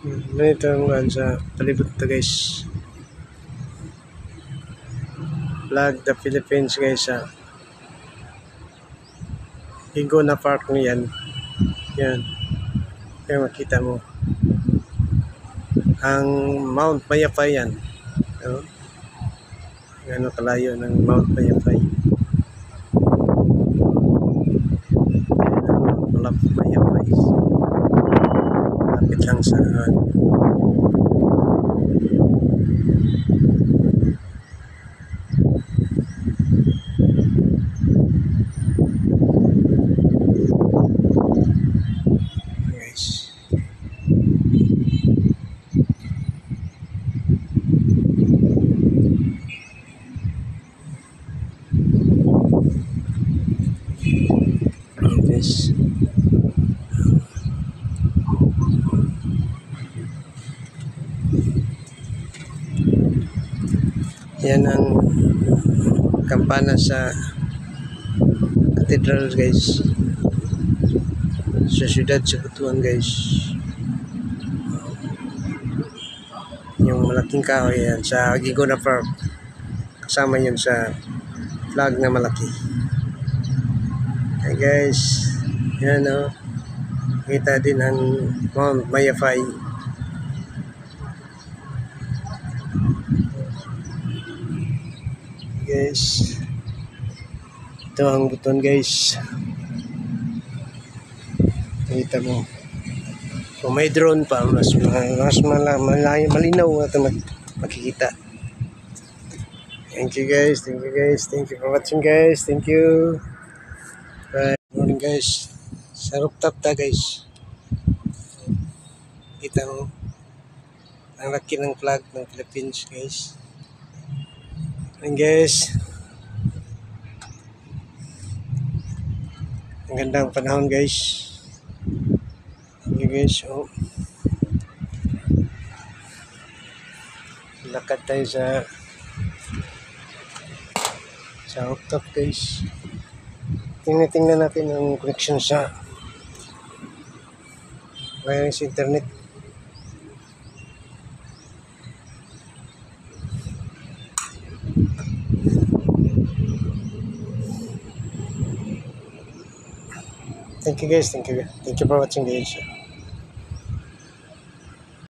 Ganito ang sa palibot to guys. Flag the Philippines guys sa Igona Park niyan. Yan. Kaya makita mo. Ang Mount Mayapay yan. No? Gano'n kalayo ng Mount Mayapay. Mount Mayapay. Lapit lang sa guys. Guys. Yan ang kampana sa cathedral guys. Sa siyudad sa Butuan guys. Yung malaking kahoy yan sa Igona Park. Kasama yun sa flag na malaki. Hey guys, yan o. Kita din ang Mount Mayapay. Guys, ito ang Butuan guys. Kita mo. Kung may drone pa, mas malinaw natin makikita. Thank you guys, thank you for watching guys, thank you. Bye. Morning guys, sa rooftop ta guys. Kita mo, ang laki ng flag ng Philippines guys. And guys, ang gandang panahon guys. Thank you guys. Oh. Lakad tayo sa rooftop guys. Tingnan natin ang connection sa wireless internet. Thank you guys, thank you for watching guys.